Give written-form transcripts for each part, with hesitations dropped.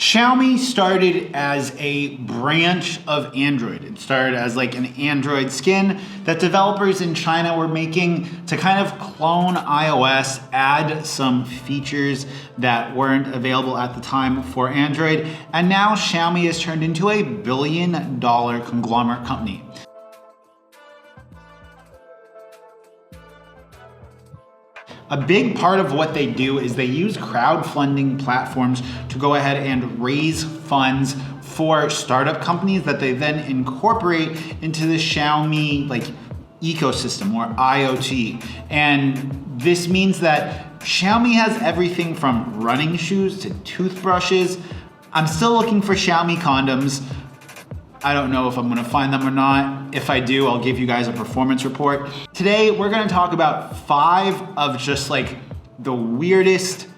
Xiaomi started as a branch of Android. It started as like an Android skin that developers in China were making to kind of clone iOS, add some features that weren't available at the time for Android. And now Xiaomi has turned into a $1 billion conglomerate company. A big part of what they do is they use crowdfunding platforms to go ahead and raise funds for startup companies that they then incorporate into the Xiaomi ecosystem or IoT. And this means that Xiaomi has everything from running shoes to toothbrushes. I'm still looking for Xiaomi condoms. I don't know if I'm gonna find them or not. If I do, I'll give you guys a performance report. Today, we're gonna talk about 5 of just like the weirdest,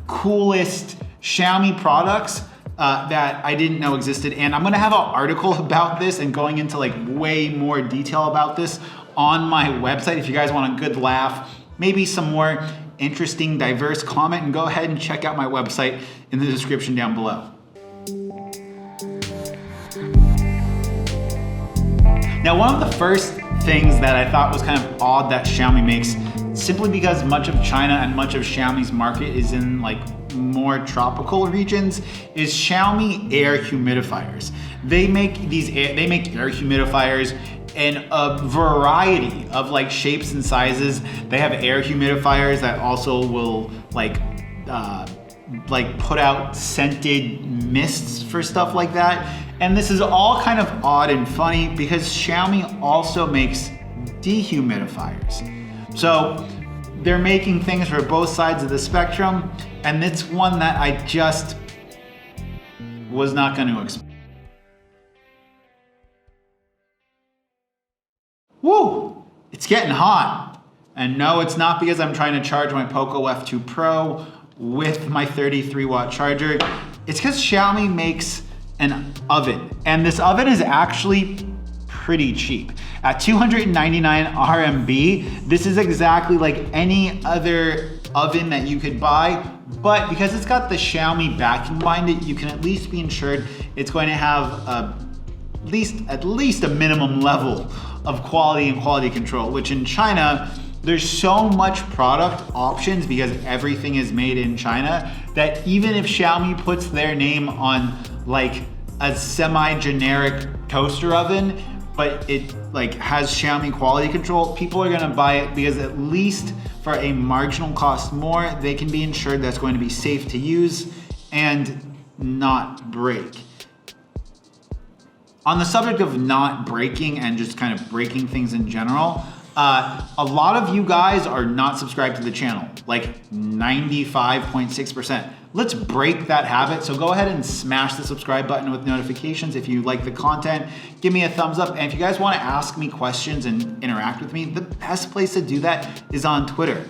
coolest Xiaomi products that I didn't know existed. And I'm gonna have an article about this and going into like way more detail about this on my website. If you guys want a good laugh, maybe some more interesting, diverse comment, and go ahead and check out my website in the description down below. Now, one of the first things that I thought was kind of odd that Xiaomi makes, simply because much of China and much of Xiaomi's market is in like more tropical regions, is Xiaomi air humidifiers. They make air humidifiers in a variety of like shapes and sizes. They have air humidifiers that also will like put out scented mists for stuff like that. And this is all kind of odd and funny because Xiaomi also makes dehumidifiers. So they're making things for both sides of the spectrum, and it's one that I just was not going to expect. Woo! It's getting hot. And no, it's not because I'm trying to charge my Poco F2 Pro with my 33 watt charger. It's because Xiaomi makes an oven, and this oven is actually pretty cheap. At 299 RMB, this is exactly like any other oven that you could buy, but because it's got the Xiaomi backing behind it, you can at least be ensured it's going to have at least a minimum level of quality and quality control, which in China, there's so much product options because everything is made in China that even if Xiaomi puts their name on like a semi-generic toaster oven, but it like has Xiaomi quality control, people are gonna buy it because at least for a marginal cost more, they can be ensured that's going to be safe to use and not break. On the subject of not breaking and just kind of breaking things in general, a lot of you guys are not subscribed to the channel, like 95.6%. Let's break that habit. So go ahead and smash the subscribe button with notifications if you like the content. Give me a thumbs up. And if you guys want to ask me questions and interact with me, the best place to do that is on Twitter.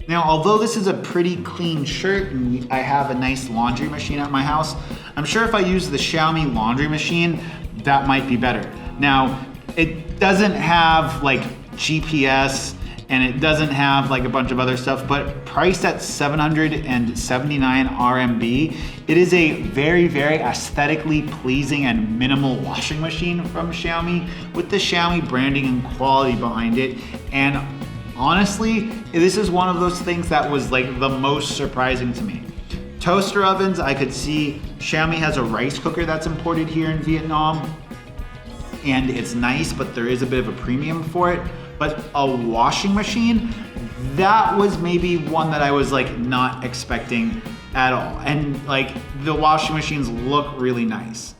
Now, although this is a pretty clean shirt and I have a nice laundry machine at my house, I'm sure if I use the Xiaomi laundry machine, that might be better. Now, it doesn't have like GPS and it doesn't have like a bunch of other stuff, but priced at 779 RMB, it is a very, very aesthetically pleasing and minimal washing machine from Xiaomi with the Xiaomi branding and quality behind it. And honestly, this is one of those things that was like the most surprising to me. Toaster ovens, I could see Xiaomi has a rice cooker that's imported here in Vietnam, and it's nice, but there is a bit of a premium for it. But a washing machine, that was maybe one that I was like not expecting at all. And like the washing machines look really nice.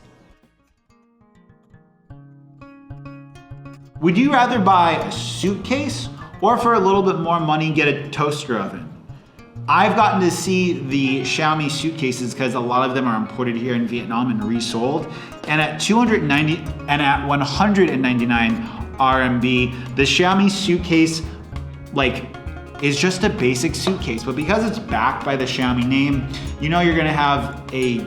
Would you rather buy a Suitcase or for a little bit more money get a toaster oven? I've gotten to see the Xiaomi Suitcases because a lot of them are imported here in Vietnam and resold. And at 290 and at 199 RMB, the Xiaomi Suitcase is just a basic suitcase, but because it's backed by the Xiaomi name, you know you're gonna have a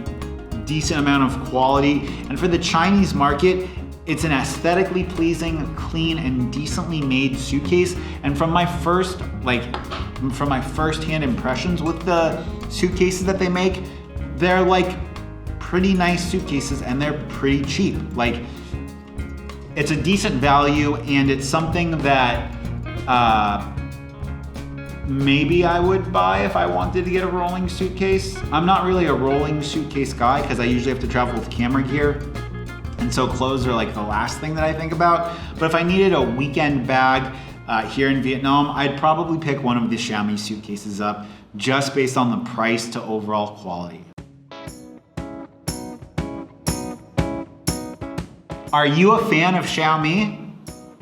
decent amount of quality. And for the Chinese market, It's an aesthetically pleasing, clean, and decently made suitcase. And from my first-hand impressions with the suitcases that they make, they're like pretty nice suitcases and they're pretty cheap. Like, it's a decent value, and it's something that maybe I would buy if I wanted to get a rolling suitcase. I'm not really a rolling suitcase guy because I usually have to travel with camera gear. And so clothes are like the last thing that I think about. But if I needed a weekend bag here in Vietnam, I'd probably pick one of the Xiaomi suitcases up just based on the price to overall quality. Are you a fan of Xiaomi?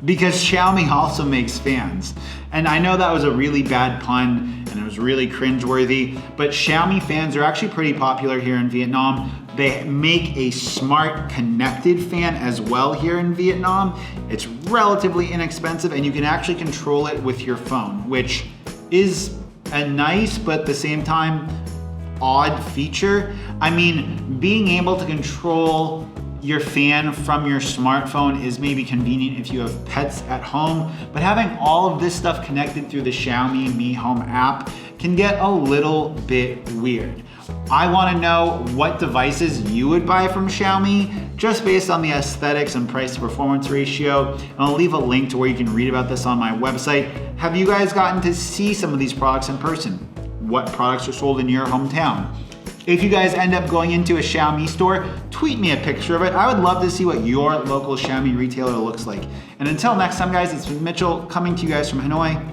Because Xiaomi also makes fans. And I know that was a really bad pun and it was really cringeworthy, but Xiaomi fans are actually pretty popular here in Vietnam. They make a smart connected fan as well here in Vietnam. It's relatively inexpensive and you can actually control it with your phone, which is a nice but at the same time odd feature. I mean, being able to control your fan from your smartphone is maybe convenient if you have pets at home, but having all of this stuff connected through the Xiaomi Mi Home app can get a little bit weird. I want to know what devices you would buy from Xiaomi just based on the aesthetics and price to performance ratio. And I'll leave a link to where you can read about this on my website. Have you guys gotten to see some of these products in person? What products are sold in your hometown? If you guys end up going into a Xiaomi store, tweet me a picture of it. I would love to see what your local Xiaomi retailer looks like. And until next time, guys, it's Mitchell coming to you guys from Hanoi.